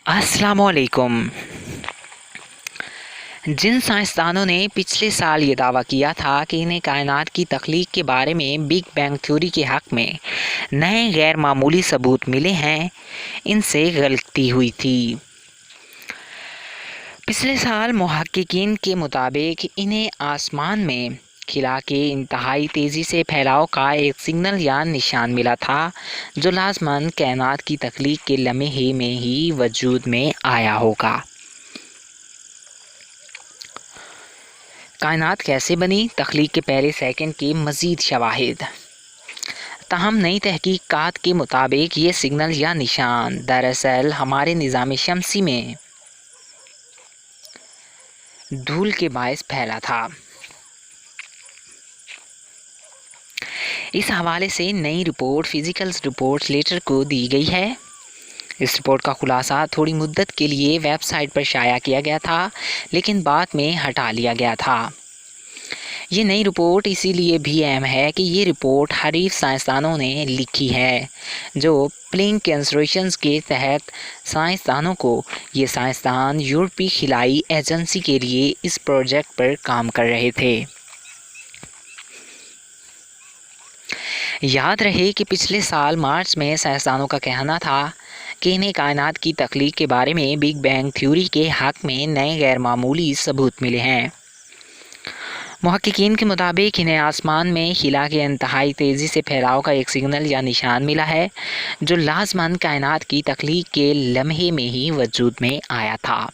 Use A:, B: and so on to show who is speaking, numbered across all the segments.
A: अस्सलामुअलैकुम। जिन साइंसदानों ने पिछले साल ये दावा किया था कि इन्हें कायनात की तख्लीक के बारे में बिग बैंग थ्योरी के हक़ में नए गैर मामूली सबूत मिले हैं, इनसे गलती हुई थी। पिछले साल मुहक्किकीन के मुताबिक इन्हें आसमान में खिला के इंतहाई तेज़ी से फैलाव का एक सिग्नल या निशान मिला था, जो लाज़मन कायनात की तख्लीक के लम्हे में ही वजूद में आया होगा। कायनात कैसे बनी, तख्लीक के पहले सेकंड के मज़ीद शवाहिद। ताहम नई तहकीकात के मुताबिक ये सिग्नल या निशान दरअसल हमारे निज़ाम शमसी में धूल के बायस फैला था। इस हवाले से नई रिपोर्ट फिज़िकल्स रिपोर्ट लेटर को दी गई है। इस रिपोर्ट का खुलासा थोड़ी मुद्दत के लिए वेबसाइट पर शाया किया गया था, लेकिन बाद में हटा लिया गया था। ये नई रिपोर्ट इसीलिए भी अहम है कि ये रिपोर्ट हरीफ साइंसदानों ने लिखी है, जो प्लिंक कंसोर्शियम के तहत साइंसदानों को ये साइंसदान यूरोपीय खिलाई एजेंसी के लिए इस प्रोजेक्ट पर काम कर रहे थे। याद रहे कि पिछले साल मार्च में साइंसदानों का कहना था कि इन्हें कायनात की तख्लीक के बारे में बिग बैंग थ्योरी के हक़ में नए गैर मामूली सबूत मिले हैं। मुहक्किकीन के मुताबिक इन्हें आसमान में खिला के इंतहाई तेज़ी से फैलाव का एक सिग्नल या निशान मिला है, जो लाज़मन कायनात की तख्लीक के लम्हे में ही वजूद में आया था।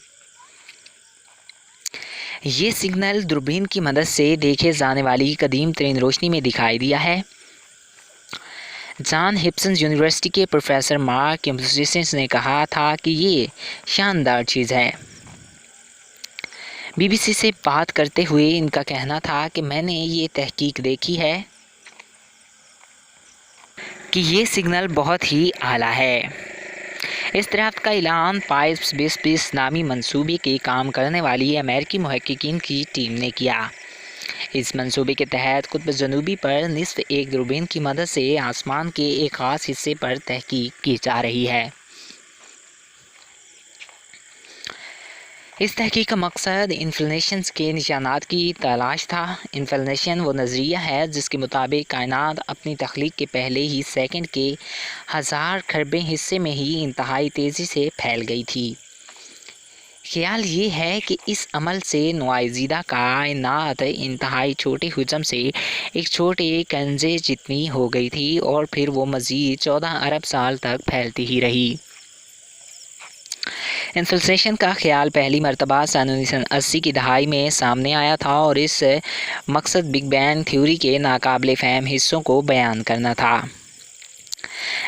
A: ये सिग्नल दूरबीन की मदद से देखे जाने वाली कदीम तरीन रोशनी में दिखाई दिया है। जॉन हॉपकिंस यूनिवर्सिटी के प्रोफेसर मार्क किम्बर्लिस ने कहा था कि ये शानदार चीज़ है। बीबीसी से बात करते हुए इनका कहना था कि मैंने ये तहकीक देखी है कि ये सिग्नल बहुत ही आला है। इस दरियाफ्त का ऐलान पाइप्स बेस नामी मंसूबे के काम करने वाली अमेरिकी मुहक्किकीन की टीम ने किया। इस मंसूबे के तहत कुतुब जनूबी पर निस्फ एक दूरबीन की मदद से आसमान के एक ख़ास हिस्से पर तहकीक की जा रही है। इस तहकीक का मकसद इन्फ्लेशन के निशानात की तलाश था। इन्फ्लेशन वो नज़रिया है जिसके मुताबिक कायनात अपनी तख्लीक के पहले ही सेकंड के 1000 खरबें हिस्से में ही इंतहाई तेज़ी से फैल गई थी। ख्याल ये है कि इस अमल से नुआइज़ीदा कायनात इंतहाई छोटे हुजम से एक छोटे कंजे जितनी हो गई थी और फिर वो मज़ीद 14 अरब साल तक फैलती ही रही। इन्फ्लेशन का ख्याल पहली मरतबा सन 1980 की दहाई में सामने आया था और इस मकसद बिग बैंग थ्योरी के नाकाबिले फ़हम हिस्सों को बयान करना था।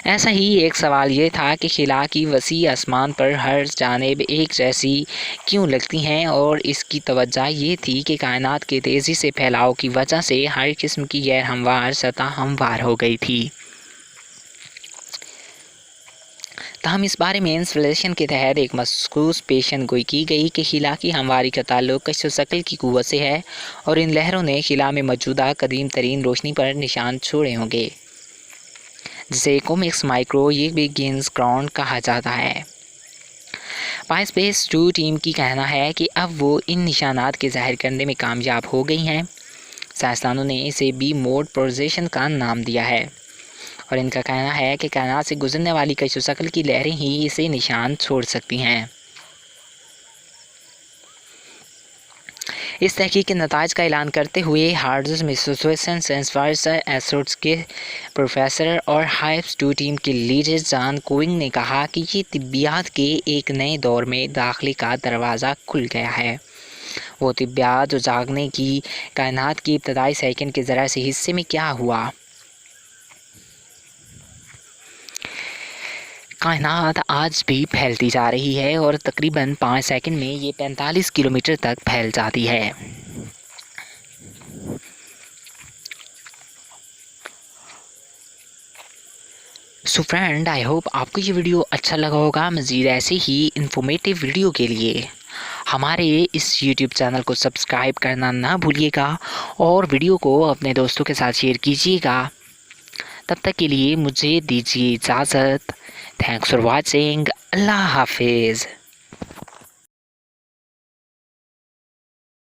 A: ऐसा ही एक सवाल ये था कि खिला की वसी आसमान पर हर जानिब एक जैसी क्यों लगती हैं, और इसकी तवज्जो ये थी कि कायनात के तेज़ी से फैलाव की वजह से हर किस्म की गैर हमवार सतह हमवार हो गई थी। ताहम इस बारे में इन्फ्लेशन के तहत एक मखसूस पेशन गोई की गई कि खिला की हमवारी का ताल्लुक कश्फ शक्ल की कुव्वत से है और इन लहरों ने खिला में मौजूदा कदीम तरीन रोशनी पर निशान छोड़े होंगे, जिसे कोमिक्स माइक्रो ये बिगिंस ग्राउंड कहा जाता है। पाइस्पेस 2 टीम की कहना है कि अब वो इन निशानात के ज़ाहिर करने में कामयाब हो गई हैं। साइंसदानों ने इसे बी मोड प्रोजेक्शन का नाम दिया है और इनका कहना है कि कायनात से गुजरने वाली कश्फ शक्ल की लहरें ही इसे निशान छोड़ सकती हैं। इस तहकीक के नताइज का ऐलान करते हुए हार्वर्ड मैसाचुसेट्स एसोट्स के प्रोफेसर और हाइप्स 2 टीम के लीडर जॉन कोविंग ने कहा कि ये तिब्बियात के एक नए दौर में दाखिले का दरवाज़ा खुल गया है। वो तिब्बियात जो जागने की कायनात की इब्तदाई सेकंड के ज़रा से हिस्से में क्या हुआ। कायनात आज भी फैलती जा रही है और तकरीबन 5 सेकंड में ये 45 किलोमीटर तक फैल जाती है। सो फ्रेंड, आई होप आपको ये वीडियो अच्छा लगा होगा। मज़ीद ऐसे ही इंफॉर्मेटिव वीडियो के लिए हमारे इस यूट्यूब चैनल को सब्सक्राइब करना ना भूलिएगा और वीडियो को अपने दोस्तों के साथ शेयर कीजिएगा। तब तक के लिए मुझे दीजिए इजाज़त। Thanks for watching. اللہ حافظ.